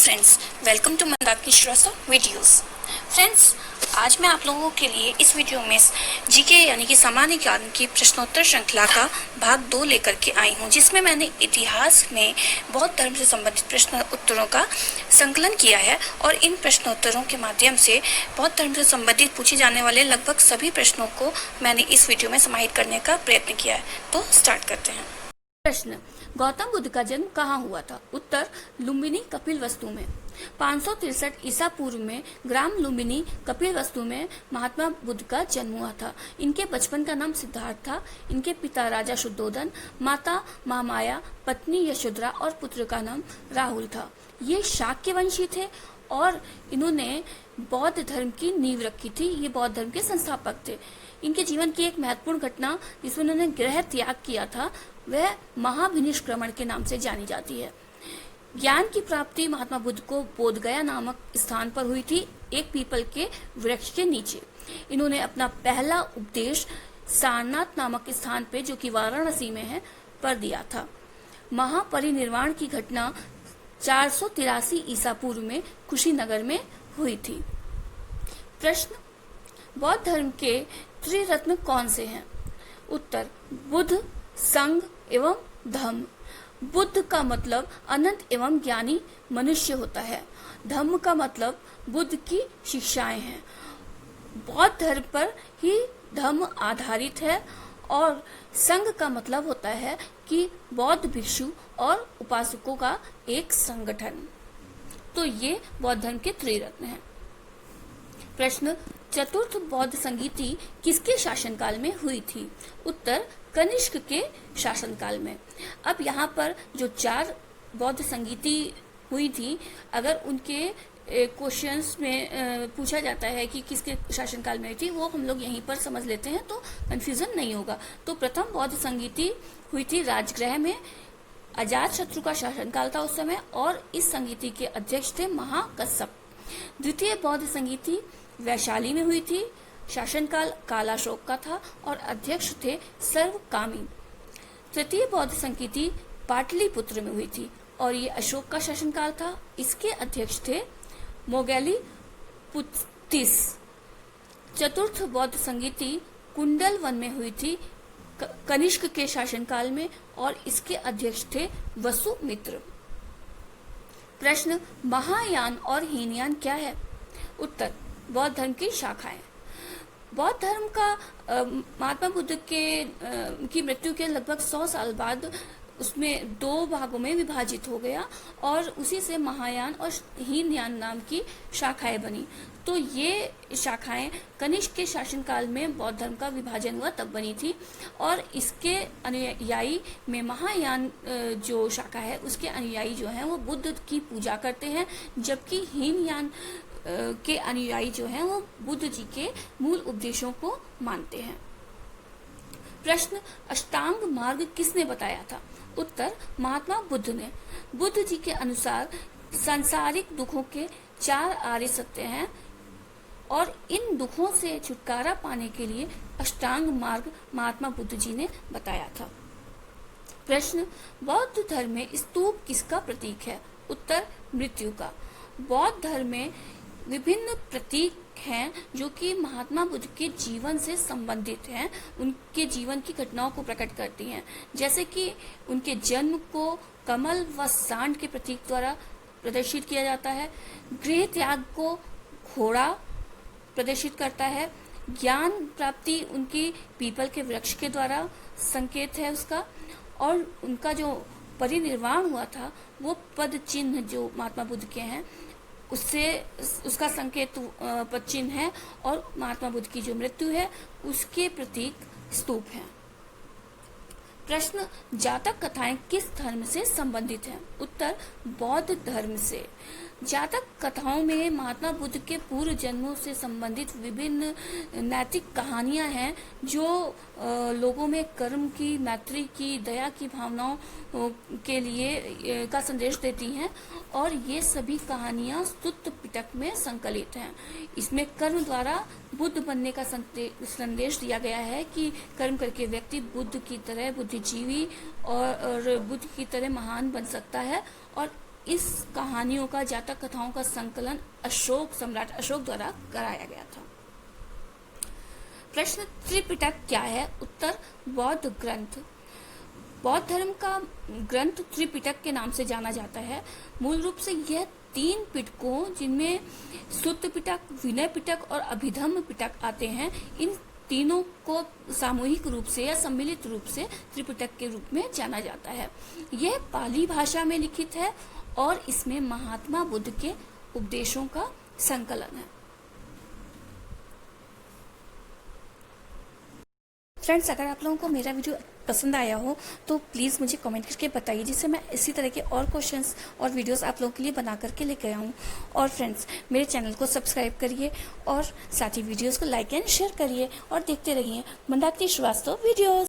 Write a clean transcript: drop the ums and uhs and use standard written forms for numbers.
Friends, welcome to Mandakini Srivastava videos. Friends, आज मैं आप लोगों के लिए इस वीडियो में जीके यानी कि सामान्य ज्ञान की प्रश्नोत्तर श्रृंखला का भाग 2 लेकर के आई हूँ, जिसमें मैंने इतिहास में बौद्ध धर्म से संबंधित प्रश्न उत्तरों का संकलन किया है और इन प्रश्नोत्तरों के माध्यम से बौद्ध धर्म से संबंधित पूछे जाने वाले लगभग सभी प्रश्नों को मैंने इस वीडियो में समाहित करने का प्रयत्न किया है। तो स्टार्ट करते हैं। प्रश्न: गौतम बुद्ध का जन्म कहाँ हुआ था? उत्तर: लुम्बिनी कपिलवस्तु में। 563 ईसा पूर्व में ग्राम लुम्बिनी कपिलवस्तु में महात्मा बुद्ध का जन्म हुआ था। इनके बचपन का नाम सिद्धार्थ था। इनके पिता राजा शुद्धोधन, माता महामाया, पत्नी यशोधरा और पुत्र का नाम राहुल था। ये शाक्य वंशी थे और इन्होंने बौद्ध धर्म की नींव रखी थी। ये बौद्ध धर्म के संस्थापक थे। इनके जीवन की एक महत्वपूर्ण घटना जिसमें उन्होंने गृह त्याग किया था वह महाभिनिष्क्रमण के नाम से जानी जाती है। ज्ञान की प्राप्ति महात्मा बुद्ध को बोधगया नामक स्थान पर हुई थी, एक पीपल के वृक्ष के नीचे। इन्होंने अपना पहला उपदेश सारनाथ नामक स्थान पे, जो कि वाराणसी में है, पर दिया था। महापरिनिर्वाण की घटना 483 ईसा पूर्व में कुशीनगर में हुई थी। प्रश्न: बौद्ध धर्म के त्रिरत्न कौन से हैं? उत्तर: बुद्ध, संघ एवं धम्म। बुद्ध का मतलब अनंत एवं ज्ञानी मनुष्य होता है। धम्म का मतलब बुद्ध की शिक्षाएं हैं। बौद्ध धर्म पर ही धम्म आधारित है और संघ का मतलब होता है कि बौद्ध भिक्षु और उपासकों का एक संगठन। तो ये बौद्ध धर्म के त्रिरत्न हैं। प्रश्न: चतुर्थ बौद्ध संगीति किसके शासनकाल में हुई थी? उत्तर: कनिष्क के शासनकाल में। अब यहाँ पर जो 4 बौद्ध संगीति हुई थी, अगर उनके क्वेश्चंस में पूछा जाता है कि किसके शासनकाल में हुई थी, वो हम लोग यहीं पर समझ लेते हैं तो कंफ्यूजन नहीं होगा। तो प्रथम बौद्ध संगीति हुई थी राजगृह में। अजात शत्रु का शासनकाल था उस समय और इस संगीति के अध्यक्ष थे महाकश्यप। द्वितीय बौद्ध संगीति वैशाली में हुई थी। शासनकाल कालाशोक का था और अध्यक्ष थे सर्वकामी। तृतीय बौद्ध संगीति पाटलिपुत्र में हुई थी और ये अशोक का शासनकाल था। इसके अध्यक्ष थे मोगैलीपुत्तिस। चतुर्थ बौद्ध संगीति कुंडल वन में हुई थी कनिष्क के शासनकाल में और इसके अध्यक्ष थे वसुमित्र। प्रश्न: महायान और हीनयान क्या है? उत्तर: बौद्ध धर्म की शाखाएं। बौद्ध धर्म का महात्मा बुद्ध की मृत्यु के लगभग 100 साल बाद उसमें 2 भागों में विभाजित हो गया और उसी से महायान और हीनयान नाम की शाखाएं बनी। तो ये शाखाएं कनिष्क के शासनकाल में बौद्ध धर्म का विभाजन हुआ तब बनी थी और इसके अनुयायी में महायान जो शाखा है उसके अनुयायी जो हैं वो बुद्ध की पूजा करते हैं, जबकि हीनयान के अनुयायी जो हैं वो बुद्ध जी के मूल उपदेशों को मानते हैं। प्रश्न: अष्टांग मार्ग किसने बताया था? उत्तर: महात्मा बुद्ध ने। बुद्ध जी के अनुसार सांसारिक दुखों के 4 आर्य सत्य हैं और इन दुखों से छुटकारा पाने के लिए अष्टांग मार्ग महात्मा बुद्ध जी ने बताया था। प्रश्न: बौद्ध धर्म में स्तूप किसका प्रतीक है? उत्तर: मृत्यु का। बौद्ध धर्म में विभिन्न प्रतीक हैं जो कि महात्मा बुद्ध के जीवन से संबंधित हैं, उनके जीवन की घटनाओं को प्रकट करती हैं। जैसे कि उनके जन्म को कमल व सांड के प्रतीक द्वारा प्रदर्शित किया जाता है। गृह त्याग को घोड़ा प्रदर्शित करता है। ज्ञान प्राप्ति उनकी पीपल के वृक्ष के द्वारा संकेत है उसका। और उनका जो परिनिर्वाण हुआ था वो पद चिन्ह जो महात्मा बुद्ध के हैं उससे उसका संकेत पद चिन्ह है और महात्मा बुद्ध की जो मृत्यु है उसके प्रतीक स्तूप हैं। प्रश्न: जातक कथाएं किस धर्म से संबंधित हैं? उत्तर: बौद्ध धर्म से। जातक कथाओं में महात्मा बुद्ध के पूर्व जन्मों से संबंधित विभिन्न नैतिक कहानियां हैं जो लोगों में कर्म की, मैत्री की, दया की भावनाओं के लिए का संदेश देती हैं और ये सभी कहानियां सुत्त पिटक में संकलित हैं। इसमें कर्म द्वारा बुद्ध बनने का संदेश दिया गया है कि कर्म करके व्यक्ति बुद्ध की तरह बुद्धिजीवी और बुद्ध की तरह महान बन सकता है और इस कहानियों का, जातक कथाओं का संकलन सम्राट अशोक द्वारा कराया गया था। प्रश्न, त्रिपिटक क्या है? उत्तर, बौद्ध ग्रंथ। बौद्ध धर्म का ग्रंथ त्रिपिटक के नाम से जाना जाता है। मूल रूप से यह 3 पिटकों, जिनमें सुत्त पिटक, विनय पिटक और अभिधम्म पिटक आते हैं, इन तीनों को सामूहिक रूप से या सम्मिलित रूप से त्रिपिटक के रूप में जाना जाता है। यह पाली भाषा में लिखित है और इसमें महात्मा बुद्ध के उपदेशों का संकलन है। फ्रेंड्स, अगर आप लोगों को मेरा वीडियो पसंद आया हो तो प्लीज़ मुझे कमेंट करके बताइए, जिससे मैं इसी तरह के और क्वेश्चंस और वीडियोस आप लोगों के लिए बना करके लेकर आऊँ। और फ्रेंड्स, मेरे चैनल को सब्सक्राइब करिए और साथ ही वीडियोस को लाइक एंड शेयर करिए और देखते रहिए मंदाकिनी श्रीवास्तव वीडियोस।